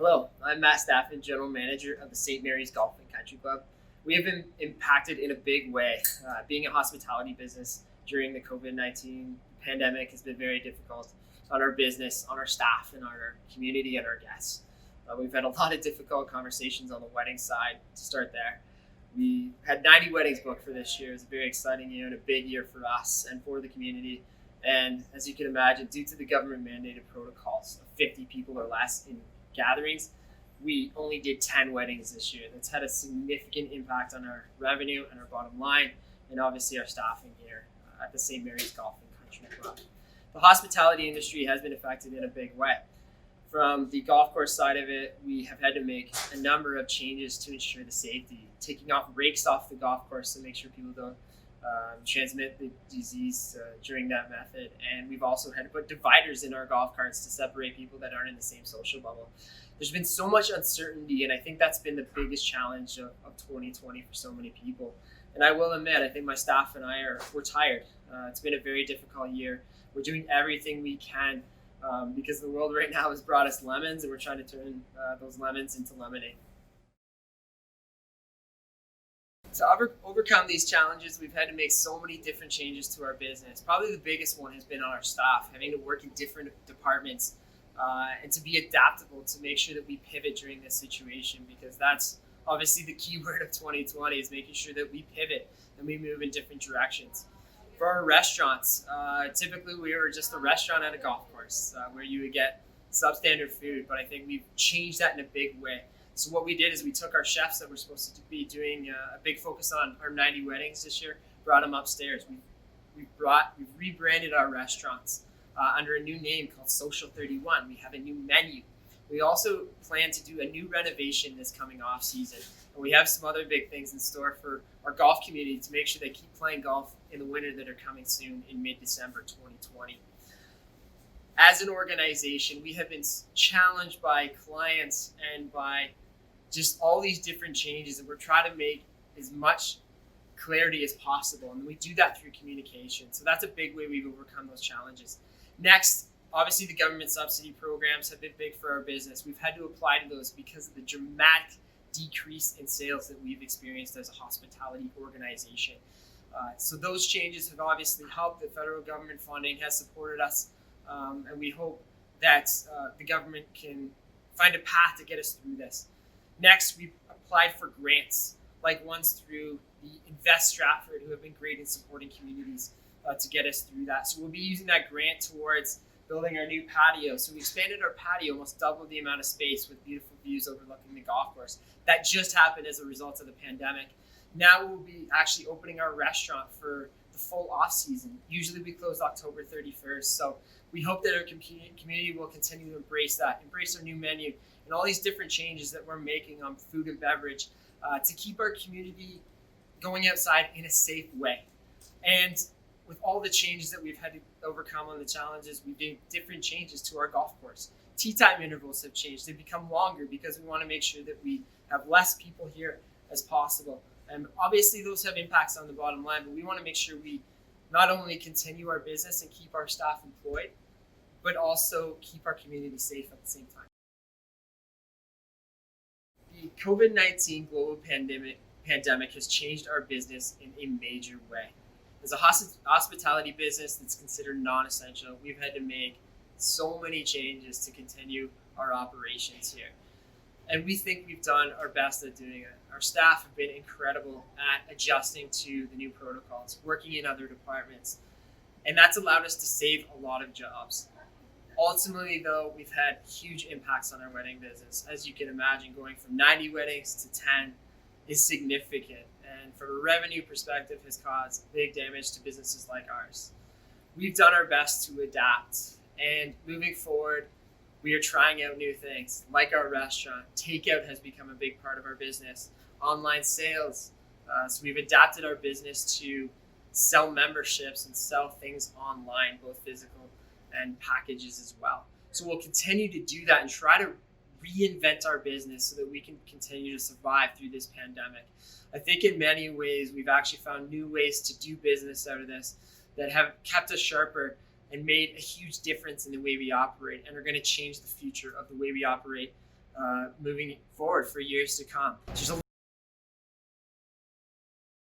Hello, I'm Matt Staffen, General Manager of the St. Mary's Golf and Country Club. We have been impacted in a big way. Being a hospitality business during the COVID-19 pandemic has been very difficult on our business, on our staff, and on our community and our guests. We've had a lot of difficult conversations on the wedding side to start there. We had 90 weddings booked for this year. It was a very exciting year and a big year for us and for the community. And as you can imagine, due to the government mandated protocols of 50 people or less in gatherings, we only did 10 weddings this year. That's had a significant impact on our revenue and our bottom line, and obviously our staffing here at the St. Mary's Golf and Country Club. The hospitality industry has been affected in a big way. From the golf course side of it, we have had to make a number of changes to ensure the safety, taking off rakes off the golf course to make sure people don't transmit the disease during that method. And we've also had to put dividers in our golf carts to separate people that aren't in the same social bubble. There's been so much uncertainty, and I think that's been the biggest challenge of 2020 for so many people. And I will admit, I think my staff and we're tired. It's been a very difficult year. We're doing everything we can because the world right now has brought us lemons, and we're trying to turn those lemons into lemonade. To overcome these challenges, we've had to make so many different changes to our business. Probably the biggest one has been on our staff, having to work in different departments and to be adaptable to make sure that we pivot during this situation, because that's obviously the key word of 2020 is making sure that we pivot and we move in different directions. For our restaurants, typically we were just a restaurant at a golf course where you would get substandard food, but I think we've changed that in a big way. So what we did is we took our chefs that were supposed to be doing a big focus on our 90 weddings this year, brought them upstairs. We've rebranded our restaurants under a new name called Social 31. We have a new menu. We also plan to do a new renovation this coming off season. And we have some other big things in store for our golf community to make sure they keep playing golf in the winter that are coming soon in mid-December 2020. As an organization, we have been challenged by clients and by just all these different changes, and we're trying to make as much clarity as possible, and we do that through communication. So that's a big way we've overcome those challenges. Next, obviously the government subsidy programs have been big for our business. We've had to apply to those because of the dramatic decrease in sales that we've experienced as a hospitality organization. So those changes have obviously helped. The federal government funding has supported us, and we hope that the government can find a path to get us through this. Next, we applied for grants, like ones through the Invest Stratford, who have been great in supporting communities to get us through that. So we'll be using that grant towards building our new patio. So we expanded our patio, almost doubled the amount of space with beautiful views overlooking the golf course. That just happened as a result of the pandemic. Now we'll be actually opening our restaurant for the full off season. Usually we close October 31st. So we hope that our community will continue to embrace our new menu, and all these different changes that we're making on food and beverage to keep our community going outside in a safe way. And with all the changes that we've had to overcome on the challenges, we did different changes to our golf course. Tee time intervals have changed. They've become longer because we want to make sure that we have less people here as possible. And obviously those have impacts on the bottom line, but we want to make sure we not only continue our business and keep our staff employed, but also keep our community safe at the same time. The COVID-19 global pandemic has changed our business in a major way. As a hospitality business that's considered non-essential, we've had to make so many changes to continue our operations here. And we think we've done our best at doing it. Our staff have been incredible at adjusting to the new protocols, working in other departments, and that's allowed us to save a lot of jobs. Ultimately, though, we've had huge impacts on our wedding business. As you can imagine, going from 90 weddings to 10 is significant, and from a revenue perspective has caused big damage to businesses like ours. We've done our best to adapt, and moving forward, we are trying out new things, like our restaurant. Takeout has become a big part of our business. Online sales. So we've adapted our business to sell memberships and sell things online, both physical and packages as well. So we'll continue to do that and try to reinvent our business so that we can continue to survive through this pandemic. I think in many ways, we've actually found new ways to do business out of this that have kept us sharper and made a huge difference in the way we operate and are going to change the future of the way we operate moving forward for years to come. There's a